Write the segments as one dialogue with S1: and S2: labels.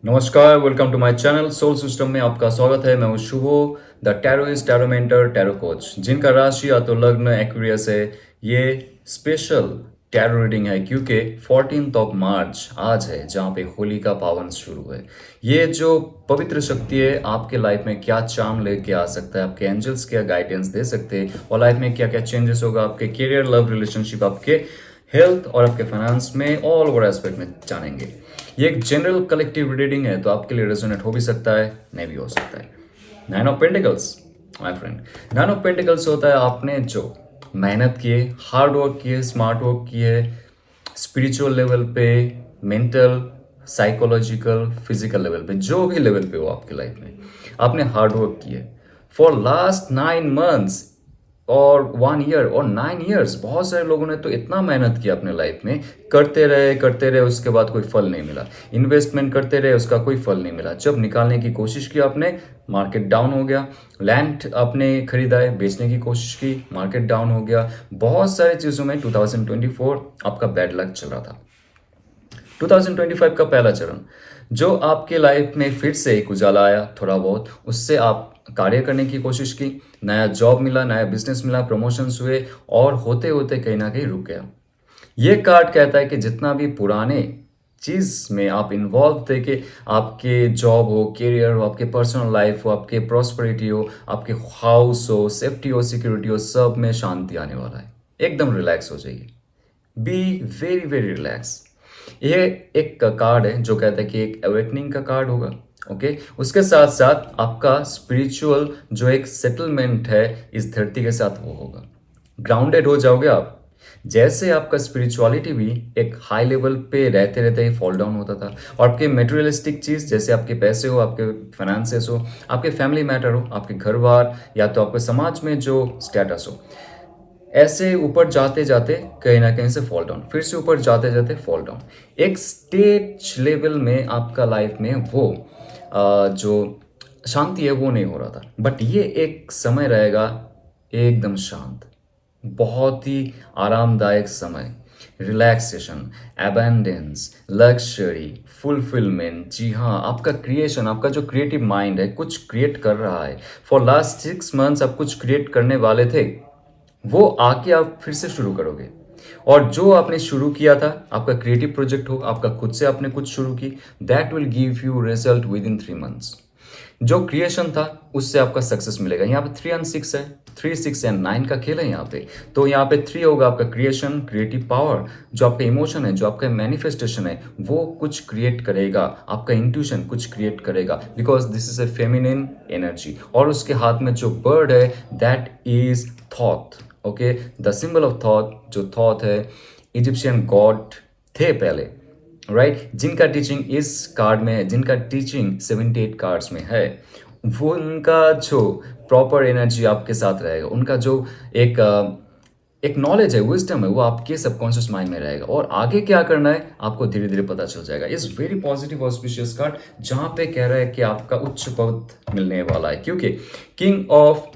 S1: नमस्कार, welcome to my channel soul system में आपका स्वागत है। मैं हूँ Shubho, the tarotist, tarot mentor, tarot coach, जिनका राशि या तो लग्न एक्वेरियस है। ये स्पेशल टैरो रीडिंग है क्योंकि 14th ऑफ मार्च आज है, जहाँ पे होली का पावन शुरू है। ये जो पवित्र शक्ति है आपके लाइफ में क्या चार्म लेके आ सकता है, आपके एंजल्स क्या गाइडेंस दे सकते हैं और लाइफ में क्या क्या चेंजेस होगा, आपके करियर, लव, रिलेशनशिप, आपके हेल्थ और आपके फाइनेंस में ऑल ओवर एस्पेक्ट में जानेंगे। ये एक जनरल कलेक्टिव रीडिंग है, तो आपके लिए रेजोनेट हो भी सकता है, नहीं भी हो सकता है। Nine of pentacles, my friend, nine of pentacles होता है आपने जो मेहनत किए, हार्ड वर्क किए, स्मार्ट वर्क किए, स्पिरिचुअल लेवल पे, मेंटल, साइकोलॉजिकल, फिजिकल लेवल पे, जो भी लेवल पे हो आपकी लाइफ में, आपने हार्ड वर्क किए फॉर लास्ट 9 months और 1 year और 9 years। बहुत सारे लोगों ने तो इतना मेहनत किया अपने लाइफ में, करते रहे, उसके बाद कोई फल नहीं मिला। इन्वेस्टमेंट करते रहे, उसका कोई फल नहीं मिला। जब निकालने की कोशिश की आपने, मार्केट डाउन हो गया। लैंड आपने खरीदा है, बेचने की कोशिश की, मार्केट डाउन हो गया। बहुत सारी चीज़ों में 2024 आपका बैड लक चल रहा था। 2025 का पहला चरण जो आपके लाइफ में फिर से एक उजाला आया, थोड़ा बहुत उससे आप कार्य करने की कोशिश की, नया जॉब मिला, नया बिजनेस मिला, प्रमोशंस हुए और होते होते कहीं ना कहीं रुक गया। ये कार्ड कहता है कि जितना भी पुराने चीज़ में आप इन्वॉल्व थे, कि आपके जॉब हो, करियर हो, आपके पर्सनल लाइफ हो, आपके प्रॉस्पेरिटी हो, आपके हाउस हो, सेफ्टी हो, सिक्योरिटी हो, सब में शांति आने वाला है। एकदम रिलैक्स हो जाइए, बी वेरी वेरी रिलैक्स। ये एक कार्ड है जो कहता है कि एक अवेकनिंग का कार्ड होगा। ओके, उसके साथ साथ आपका स्पिरिचुअल जो एक सेटलमेंट है इस धरती के साथ वो होगा। ग्राउंडेड हो जाओगे आप। जैसे आपका स्पिरिचुअलिटी भी एक हाई लेवल पे रहते रहते ही फॉल डाउन होता था, और आपके मेटेरियलिस्टिक चीज़ जैसे आपके पैसे हो, आपके फाइनेंसेस हो, आपके फैमिली मैटर हो, आपके घर बार, या तो आपके समाज में जो स्टेटस हो, ऐसे ऊपर जाते जाते कहीं ना कहीं से फॉल डाउन, फिर से ऊपर जाते जाते फॉल डाउन। एक स्टेज लेवल में आपका लाइफ में वो जो शांति है वो नहीं हो रहा था, बट ये एक समय रहेगा एकदम शांत, बहुत ही आरामदायक समय। Relaxation, abundance, luxury, fulfilment. जी हाँ, आपका क्रिएशन, आपका जो क्रिएटिव माइंड है कुछ क्रिएट कर रहा है। फॉर लास्ट 6 months आप कुछ क्रिएट करने वाले थे, वो आके आप फिर से शुरू करोगे। और जो आपने शुरू किया था, आपका क्रिएटिव प्रोजेक्ट हो, आपका खुद से आपने कुछ शुरू की, that will give you result with in 3 months। जो क्रिएशन था उससे आपका सक्सेस मिलेगा। यहाँ पे 3 और 6 है, 3, 6 एंड 9 का खेल है यहाँ पे। तो यहाँ पे 3 होगा आपका क्रिएशन, क्रिएटिव पावर, जो आपका इमोशन है, जो आपका मैनिफेस्टेशन है, वो कुछ क्रिएट करेगा। आपका इंट्यूशन कुछ क्रिएट करेगा, because this is a feminine energy. और उसके हाथ में जो बर्ड है that is thought. Okay, the symbol of thought, जो थॉट है, इजिप्शियन गॉड थे पहले, राइट, जिनका टीचिंग इस कार्ड में है, जिनका टीचिंग 78 कार्ड्स में है, वो उनका जो प्रॉपर एनर्जी आपके साथ रहेगा, उनका जो एक एक नॉलेज है, विजडम है, वो आपके सबकॉन्शियस माइंड में रहेगा। और आगे क्या करना है आपको धीरे धीरे पता चल जाएगा। इस वेरी पॉजिटिव ऑस्पिशियस कार्ड, जहाँ पे कह रहा है कि आपका उच्च पद मिलने वाला है, क्योंकि king of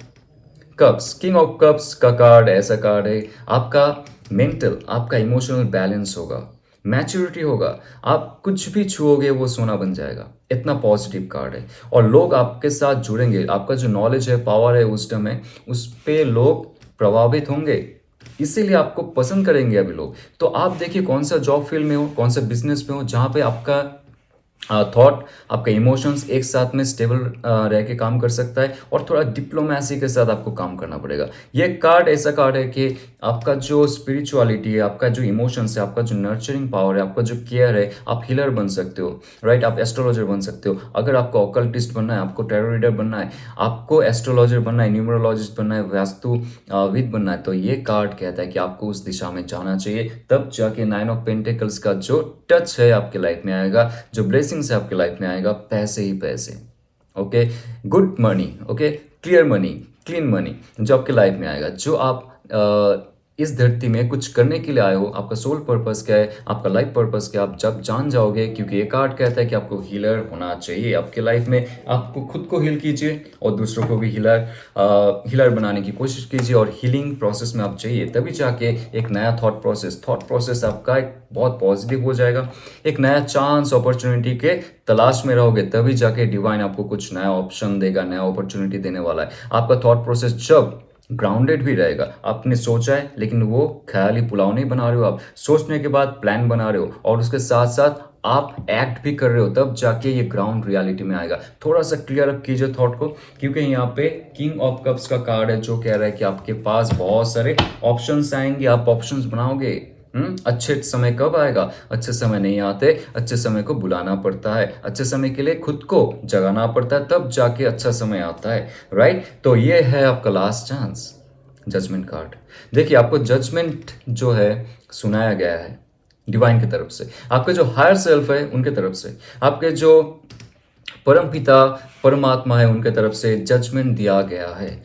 S1: cups, king of cups का कार्ड ऐसा कार्ड है, आपका मेंटल, आपका इमोशनल बैलेंस होगा, मैच्योरिटी होगा, आप कुछ भी छुओगे वो सोना बन जाएगा। इतना पॉजिटिव कार्ड है। और लोग आपके साथ जुड़ेंगे, आपका जो नॉलेज है, पावर है, विजडम है, उस पे लोग प्रभावित होंगे, इसीलिए आपको पसंद करेंगे अभी लोग। तो आप देखिए कौन सा जॉब फील्ड में हो, कौन सा बिजनेस में हो, जहाँ पे आपका थॉट, आपका इमोशंस एक साथ में स्टेबल रह के काम कर सकता है, और थोड़ा डिप्लोमेसी के साथ आपको काम करना पड़ेगा। ये कार्ड ऐसा कार्ड है कि आपका जो स्पिरिचुअलिटी है, आपका जो इमोशंस है, आपका जो नर्चरिंग पावर है, आपका जो केयर है, आप हीलर बन सकते हो, राइट, आप एस्ट्रोलॉजर बन सकते हो। अगर आपको ऑकल्टिस्ट बनना है, आपको टैरो रीडर बनना है, आपको एस्ट्रोलॉजर बनना है, न्यूमरोलॉजिस्ट बनना है, वास्तु विद बनना है, तो ये कार्ड कहता है कि आपको उस दिशा में जाना चाहिए। तब जाके 9 ऑफ पेंटिकल्स का जो टच है आपके लाइफ में आएगा, जो ब्लेसिंग्स है आपके लाइफ में आएगा, पैसे ही पैसे। Okay, good money, okay, clear money, clean money जो आपके लाइफ में आएगा, जो आप इस धरती में कुछ करने के लिए आए हो, आपका सोल पर्पस क्या है, आपका लाइफ पर्पस क्या है, आप जब जान जाओगे, क्योंकि ये कार्ड कहता है कि आपको हीलर होना चाहिए आपके लाइफ में। आपको खुद को हील कीजिए और दूसरों को भी हीलर बनाने की कोशिश कीजिए, और हीलिंग प्रोसेस में आप चाहिए, तभी जाके एक नया थॉट प्रोसेस आपका एक बहुत पॉजिटिव हो जाएगा। एक नया चांस अपॉर्चुनिटी के तलाश में रहोगे, तभी जाके डिवाइन आपको कुछ नया ऑप्शन देगा, नया अपॉर्चुनिटी देने वाला है। आपका थॉट प्रोसेस जब ग्राउंडेड भी रहेगा, आपने सोचा है लेकिन वो ख्याली पुलाव नहीं बना रहे हो, आप सोचने के बाद प्लान बना रहे हो और उसके साथ साथ आप एक्ट भी कर रहे हो, तब जाके ये ग्राउंड रियलिटी में आएगा। थोड़ा सा क्लियर अप कीजिए थॉट को, क्योंकि यहाँ पे किंग ऑफ कप्स का कार्ड है जो कह रहा है कि आपके पास बहुत सारे ऑप्शंस आएंगे, आप ऑप्शंस बनाओगे। अच्छे समय कब आएगा? अच्छे समय नहीं आते, अच्छे समय को बुलाना पड़ता है, अच्छे समय के लिए खुद को जगाना पड़ता है, तब जाके अच्छा समय आता है, राइट? तो ये है आपका लास्ट चांस, जजमेंट कार्ड। देखिए, आपको जजमेंट जो है सुनाया गया है डिवाइन की तरफ से, आपके जो हायर सेल्फ है उनके तरफ से, आपके जो परम पिता परमात्मा है उनके तरफ से जजमेंट दिया गया है।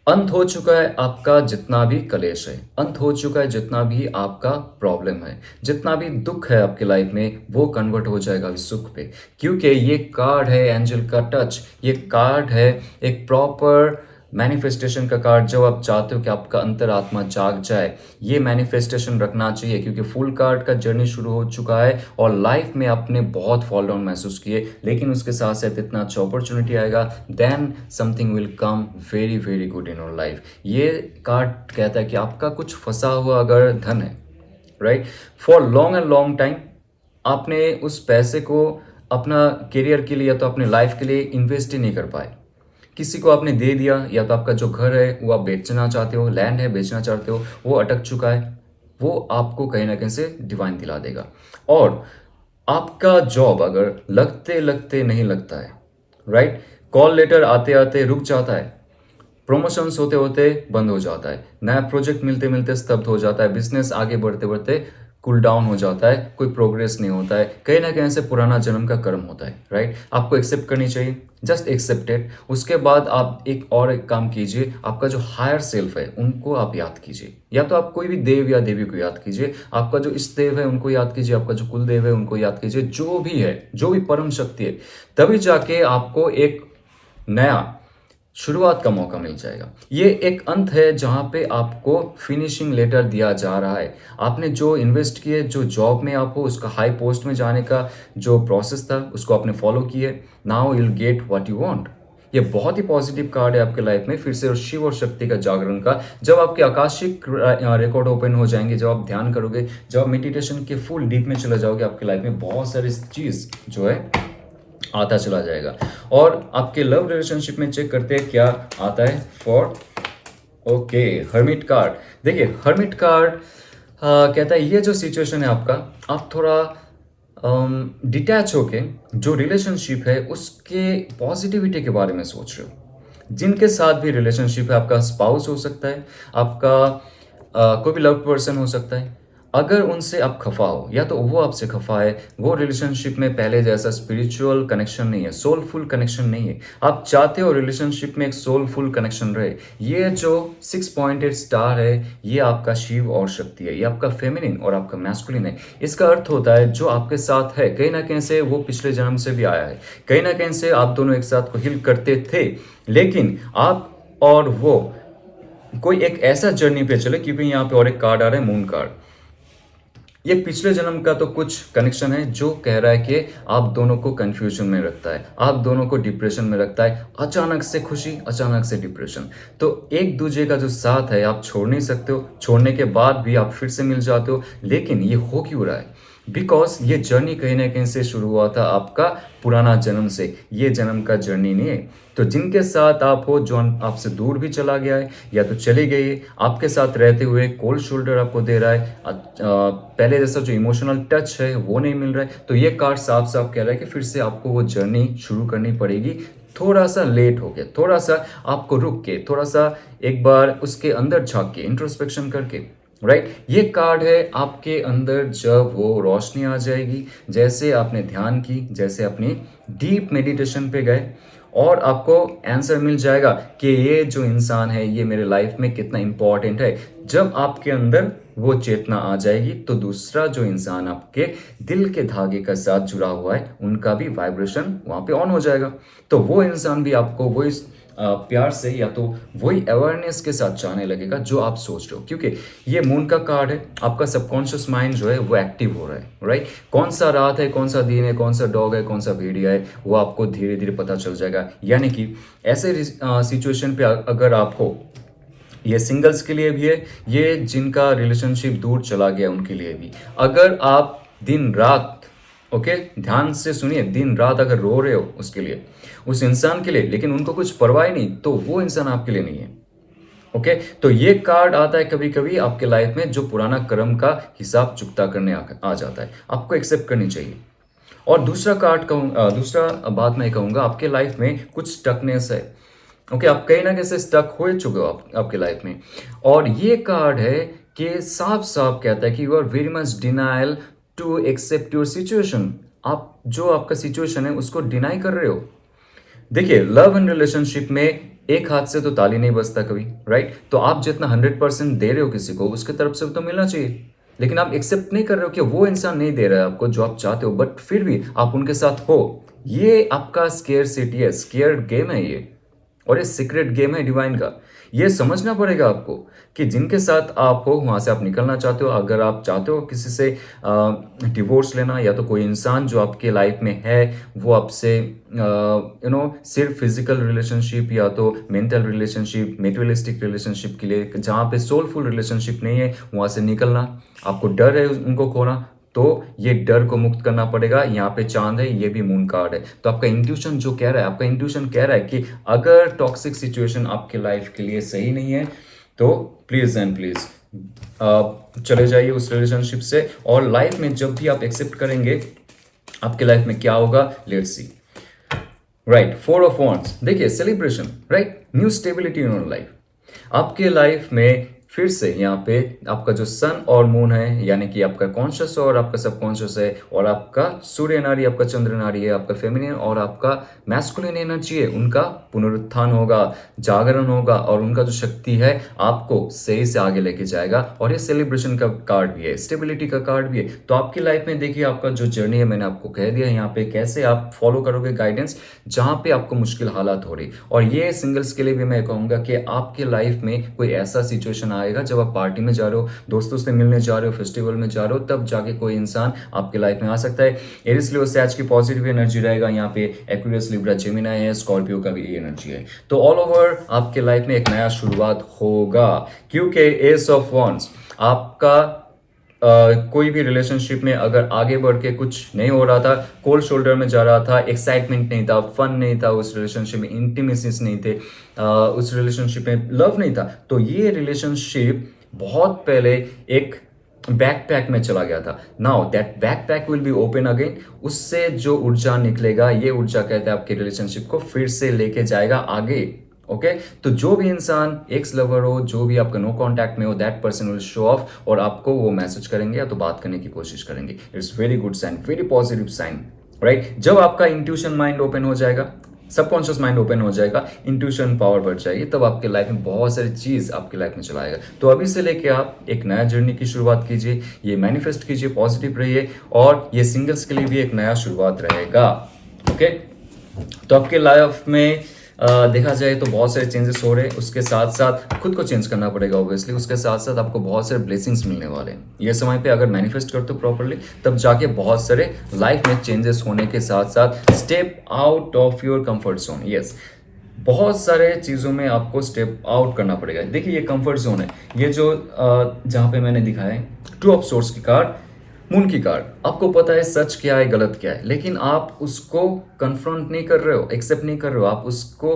S1: अंत हो चुका है आपका जितना भी कलेश है, अंत हो चुका है जितना भी आपका प्रॉब्लम है, जितना भी दुख है आपके लाइफ में, वो कन्वर्ट हो जाएगा इस सुख पे, क्योंकि ये कार्ड है एंजल का टच। ये कार्ड है एक प्रॉपर मैनिफेस्टेशन का कार्ड। जब आप चाहते हो कि आपका अंतरात्मा जाग जाए, ये मैनिफेस्टेशन रखना चाहिए, क्योंकि फुल कार्ड का जर्नी शुरू हो चुका है और लाइफ में आपने बहुत फॉल डाउन महसूस किए, लेकिन उसके साथ साथ इतना अच्छा अपॉर्चुनिटी आएगा, then something will come very very good in your life. ये कार्ड कहता है कि आपका कुछ फंसा हुआ अगर धन है, right, for long and long time आपने उस पैसे को अपना करियर के लिए या तो अपने लाइफ के लिए इन्वेस्ट ही नहीं कर पाए, किसी को आपने दे दिया, या तो आपका जो घर है वो आप बेचना चाहते हो, लैंड है बेचना चाहते हो, वो अटक चुका है, वो आपको कहीं ना कहीं से डिवाइन दिला देगा। और आपका जॉब अगर लगते लगते नहीं लगता है, राइट, कॉल लेटर आते आते रुक जाता है, प्रमोशंस होते होते बंद हो जाता है, नया प्रोजेक्ट मिलते मिलते स्तब्ध हो जाता है, बिजनेस आगे बढ़ते बढ़ते कूल डाउन हो जाता है, कोई प्रोग्रेस नहीं होता है, कहीं ना कहीं से पुराना जन्म का कर्म होता है, राइट, आपको एक्सेप्ट करनी चाहिए, जस्ट एक्सेप्ट इट। उसके बाद आप एक काम कीजिए, आपका जो हायर सेल्फ है उनको आप याद कीजिए, या तो आप कोई भी देव या देवी को याद कीजिए, आपका जो इष्ट देव है उनको याद कीजिए, आपका जो कुल देव है उनको याद कीजिए, जो भी है, जो भी परम शक्ति है, तभी जाके आपको एक नया शुरुआत का मौका मिल जाएगा। ये एक अंत है जहां पे आपको फिनिशिंग लेटर दिया जा रहा है। आपने जो इन्वेस्ट किए, जो जॉब में आप हो, उसका हाई पोस्ट में जाने का जो प्रोसेस था उसको आपने फॉलो किए, now you will get what you want. ये बहुत ही पॉजिटिव कार्ड है आपके लाइफ में, फिर से शिव और शक्ति का जागरण का। जब आपके आकाशिक रिकॉर्ड ओपन हो जाएंगे, जब आप ध्यान करोगे, जब आप मेडिटेशन के फुल डीप में चले जाओगे, आपके लाइफ में बहुत सारी चीज जो है आता चला जाएगा। और आपके लव रिलेशनशिप में चेक करते हैं क्या आता है फॉर ओके हर्मिट कार्ड। देखिए, हर्मिट कार्ड कहता है ये जो सिचुएशन है आपका, आप थोड़ा डिटैच होके जो रिलेशनशिप है उसके पॉजिटिविटी के बारे में सोच रहे हो। जिनके साथ भी रिलेशनशिप है, आपका स्पाउस हो सकता है, आपका कोई भी लव पर्सन हो सकता है, अगर उनसे आप खफा हो या तो वो आपसे खफा है, वो रिलेशनशिप में पहले जैसा स्पिरिचुअल कनेक्शन नहीं है, सोलफुल कनेक्शन नहीं है, आप चाहते हो रिलेशनशिप में एक सोलफुल कनेक्शन रहे, ये जो 6 पॉइंटेड स्टार है ये आपका शिव और शक्ति है, ये आपका फेमिनिन और आपका मैस्कुलिन है। इसका अर्थ होता है जो आपके साथ है कहीं ना कहीं से वो पिछले जन्म से भी आया है, कहीं ना कहीं से आप दोनों एक साथ को हील करते थे, लेकिन आप और वो कोई एक ऐसा जर्नी पे चले, क्योंकि यहाँ पे और एक कार्ड आ रहा है मून कार्ड। ये पिछले जन्म का तो कुछ कनेक्शन है जो कह रहा है कि आप दोनों को कंफ्यूजन में रखता है, आप दोनों को डिप्रेशन में रखता है, अचानक से खुशी, अचानक से डिप्रेशन। तो एक दूसरे का जो साथ है आप छोड़ नहीं सकते हो, छोड़ने के बाद भी आप फिर से मिल जाते हो, लेकिन ये हो क्यों रहा है? बिकॉज ये जर्नी कहीं ना कहीं से शुरू हुआ था आपका पुराना जन्म से, ये जन्म का जर्नी नहीं है। तो जिनके साथ आप हो, जो आपसे दूर भी चला गया है या तो चली गई है, आपके साथ रहते हुए कोल्ड शोल्डर आपको दे रहा है, पहले जैसा जो इमोशनल टच है वो नहीं मिल रहा है, तो ये कार्ड साफ साफ कह रहा है कि फिर से आपको वो जर्नी शुरू करनी पड़ेगी। थोड़ा सा लेट हो गया, थोड़ा सा आपको रुक के, थोड़ा सा एक बार उसके अंदर झांक के, इंट्रोस्पेक्शन करके, राइट। ये कार्ड है आपके अंदर जब वो रोशनी आ जाएगी, जैसे आपने ध्यान की, जैसे अपनी डीप मेडिटेशन पे गए और आपको आंसर मिल जाएगा कि ये जो इंसान है ये मेरे लाइफ में कितना इंपॉर्टेंट है। जब आपके अंदर वो चेतना आ जाएगी तो दूसरा जो इंसान आपके दिल के धागे के साथ जुड़ा हुआ है उनका भी वाइब्रेशन वहाँ पे ऑन हो जाएगा। तो वो इंसान भी आपको वही प्यार से या तो वही अवेयरनेस के साथ चाहने लगेगा जो आप सोच रहे हो, क्योंकि ये मून का कार्ड है। आपका सबकॉन्शियस माइंड जो है वो एक्टिव हो रहा है, राइट। कौन सा रात है, कौन सा दिन है, कौन सा डॉग है, कौन सा भेड़िया है, वो आपको धीरे धीरे पता चल जाएगा। यानी कि ऐसे सिचुएशन पे अगर आप हो, ये सिंगल्स के लिए भी है, ये जिनका रिलेशनशिप दूर चला गया उनके लिए भी, अगर आप दिन रात, ओके ध्यान से सुनिए, दिन रात अगर रो रहे हो उसके लिए, उस इंसान के लिए, लेकिन उनको कुछ परवाह नहीं, तो वो इंसान आपके लिए नहीं है। ओके तो ये कार्ड आता है कभी कभी आपके लाइफ में जो पुराना कर्म का हिसाब चुकता करने आ जाता है, आपको एक्सेप्ट करनी चाहिए। और दूसरा कार्ड कहूँ, दूसरा बात मैं कहूँगा, आपके लाइफ में कुछ स्टकनेस है। ओके आप कहीं ना कहीं स्टक हो चुके हो आपके लाइफ में, और ये कार्ड है कि साफ साफ कहता है कि you are very much denial to accept your situation. आप जो आपका सिचुएशन है उसको डिनाई कर रहे हो। देखिए लव एंड रिलेशनशिप में एक हाथ से तो ताली नहीं बजता कभी, राइट। तो आप जितना 100% दे रहे हो किसी को, उसके तरफ से तो मिलना चाहिए, लेकिन आप एक्सेप्ट नहीं कर रहे हो कि वो इंसान नहीं दे रहा है आपको जो आप चाहते हो, बट फिर भी आप उनके साथ हो। ये आपका स्केयर सिटी है, स्केयर गेम है ये, और ये सीक्रेट गेम है डिवाइन का। ये समझना पड़ेगा आपको कि जिनके साथ आप हो वहां से आप निकलना चाहते हो। अगर आप चाहते हो किसी से डिवोर्स लेना, या तो कोई इंसान जो आपके लाइफ में है वो आपसे सिर्फ फिजिकल रिलेशनशिप या तो मेंटल रिलेशनशिप, मेटेरियलिस्टिक रिलेशनशिप के लिए, जहाँ पे सोलफुल रिलेशनशिप नहीं है वहां से निकलना, आपको डर है उनको खोना, तो ये डर को मुक्त करना पड़ेगा। यहाँ पे चांद है, ये भी मून कार्ड है। तो आपका इंट्यूशन जो कह रहा है, आपका इंट्यूशन कह रहा है कि अगर टॉक्सिक सिचुएशन आपके लाइफ के लिए सही नहीं है तो प्लीज एंड प्लीज चले जाइए उस रिलेशनशिप से। और लाइफ में जब भी आप एक्सेप्ट करेंगे आपके लाइफ में क्या होगा, let's see. Right, 4 of wands, देखिए celebration, right, new stability in your life. आपके लाइफ में फिर से यहाँ पे आपका जो सन और मून है, यानी कि आपका कॉन्शियस और आपका सबकॉन्शियस है, और आपका सूर्य नारी, आपका चंद्र नारी है, आपका फेमिनिन और आपका मैस्कुलिन एनर्जी है, उनका पुनरुत्थान होगा, जागरण होगा, और उनका जो शक्ति है आपको सही से आगे लेके जाएगा। और ये सेलिब्रेशन का कार्ड भी है, स्टेबिलिटी का कार्ड भी है। तो आपकी लाइफ में देखिए आपका जो जर्नी है, मैंने आपको कह दिया यहाँ पे कैसे आप फॉलो करोगे गाइडेंस जहाँ पे आपको मुश्किल हालात हो रही। और ये सिंगल्स के लिए भी मैं कहूँगा कि आपके लाइफ में कोई ऐसा सिचुएशन आएगा जब आप पार्टी में जा रहे हो, दोस्तों से मिलने जा रहे हो, फेस्टिवल में जा रहे हो, तब जाके कोई इंसान आपके लाइफ में आ सकता है। एरिस लियो सैज की पॉजिटिव एनर्जी रहेगा यहाँ पे, एक्वेरियस लिब्रा जेमिनी है, स्कॉर्पियो का भी एनर्जी है। तो ऑल ओवर आपके लाइफ में एक नया शुरुआत होगा, क्योंकि एस ऑफ वॉन्ड्स आपका कोई भी रिलेशनशिप में अगर आगे बढ़ के कुछ नहीं हो रहा था, कोल्ड शोल्डर में जा रहा था, एक्साइटमेंट नहीं था, फन नहीं था उस रिलेशनशिप में, इंटीमेसीज नहीं थे, उस रिलेशनशिप में लव नहीं था, तो ये रिलेशनशिप बहुत पहले एक बैकपैक में चला गया था। Now that backpack will be open again. उससे जो ऊर्जा निकलेगा, ये ऊर्जा कहते हैं आपके रिलेशनशिप को फिर से लेके जाएगा आगे। ओके तो जो भी इंसान एक्स लवर हो, जो भी आपका नो कांटेक्ट में हो, that person will show off, और आपको वो मैसेज करेंगे या तो बात करने की कोशिश करेंगे। It's very good sign, very positive sign, right. जब आपका इंट्यूशन माइंड ओपन हो जाएगा, सबकॉन्शियस माइंड ओपन हो जाएगा, इंट्यूशन पावर बढ़ जाएगी, तब आपके लाइफ में बहुत सारी चीज आपके लाइफ में चलाएगा। तो अभी से लेके आप एक नया जर्नी की शुरुआत कीजिए, ये मैनिफेस्ट कीजिए, पॉजिटिव रहिए, और ये सिंगल्स के लिए भी एक नया शुरुआत रहेगा। ओके तो आपके लाइफ में देखा जाए तो बहुत सारे चेंजेस हो रहे हैं, उसके साथ साथ खुद को चेंज करना पड़ेगा ऑब्वियसली, उसके साथ साथ आपको बहुत सारे ब्लेसिंग्स मिलने वाले हैं। ये समय पे अगर मैनिफेस्ट करते हो प्रॉपरली, तब जाके बहुत सारे लाइफ में चेंजेस होने के साथ साथ step out of your comfort zone. Yes, बहुत सारे चीज़ों में आपको स्टेप आउट करना पड़ेगा। देखिए ये कंफर्ट जोन है, ये जो जहाँ पे मैंने दिखाया है, 2 ऑफ सोर्स की कार्ड, मून की कार्ड, आपको पता है सच क्या है गलत क्या है, लेकिन आप उसको कन्फ्रंट नहीं कर रहे हो, एक्सेप्ट नहीं कर रहे हो, आप उसको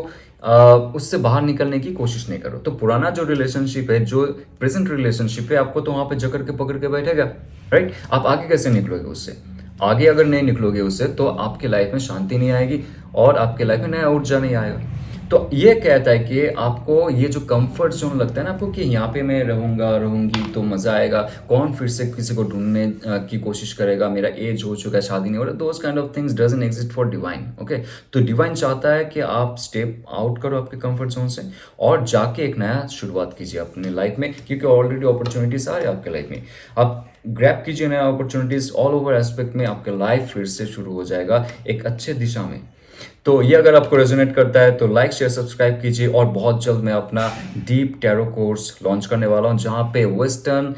S1: उससे बाहर निकलने की कोशिश नहीं कर रहे हो। तो पुराना जो रिलेशनशिप है, जो प्रेजेंट रिलेशनशिप है, आपको तो वहां पे जकड़ के पकड़ के बैठेगा, राइट। आप आगे कैसे निकलोगे उससे? आगे अगर नहीं निकलोगे उससे तो आपके लाइफ में शांति नहीं आएगी और आपके लाइफ में नया ऊर्जा नहीं आएगा। तो ये कहता है कि आपको ये जो कंफर्ट जोन लगता है ना आपको कि यहाँ पे मैं रहूंगी तो मजा आएगा, कौन फिर से किसी को ढूंढने की कोशिश करेगा, मेरा एज हो चुका है, शादी नहीं हो रहा, those kind of things doesn't exist for divine. Okay, तो डिवाइन चाहता है कि आप स्टेप आउट करो आपके कंफर्ट जोन से और जाके एक नया शुरुआत कीजिए अपने लाइफ में, क्योंकि ऑलरेडी अपॉर्चुनिटीज आ रही है आपके लाइफ में। आप ग्रैब कीजिए नया अपॉर्चुनिटीज ऑल ओवर एस्पेक्ट में, आपका लाइफ फिर से शुरू हो जाएगा एक अच्छे दिशा में। तो ये अगर आपको रेजोनेट करता है तो लाइक शेयर सब्सक्राइब कीजिए, और बहुत जल्द मैं अपना डीप टैरो कोर्स लॉन्च करने वाला हूँ जहाँ पे western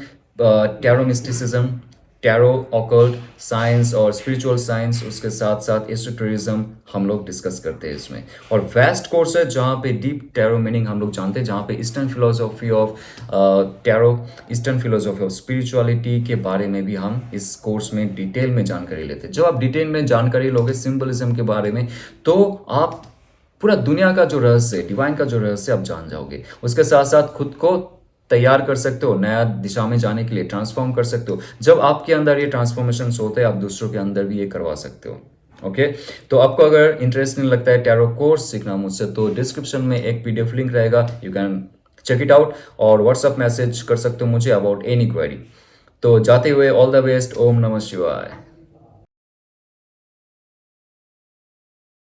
S1: tarot mysticism, tarot occult science और स्पिरिचुअल साइंस, उसके साथ साथ एसोटेरिज्म हम लोग डिस्कस करते हैं इसमें। और वेस्ट कोर्स है जहाँ पे डीप टैरो मीनिंग हम लोग जानते हैं, जहाँ पे eastern philosophy of tarot, eastern philosophy of spirituality के बारे में भी हम इस कोर्स में डिटेल में जानकारी लेते हैं। जब आप डिटेल में जानकारी लोगे सिंबलिज्म के बारे में, तो आप पूरा दुनिया का जो रहस्य है, डिवाइन का जो रहस्य आप जान जाओगे। उसके साथ साथ खुद को तैयार कर सकते हो नया दिशा में जाने के लिए, ट्रांसफॉर्म कर सकते हो। जब आपके अंदर ये ट्रांसफॉर्मेशन होते हैं, आप दूसरों के अंदर भी ये करवा सकते हो। ओके, तो आपको अगर इंटरेस्टिंग लगता है टैरो कोर्स सीखना मुझसे, तो डिस्क्रिप्शन में एक पीडीएफ लिंक रहेगा, you can check it out, और व्हाट्सअप मैसेज कर सकते हो मुझे अबाउट एनी क्वेरी। तो जाते हुए ऑल द बेस्ट, ओम नमः शिवाय।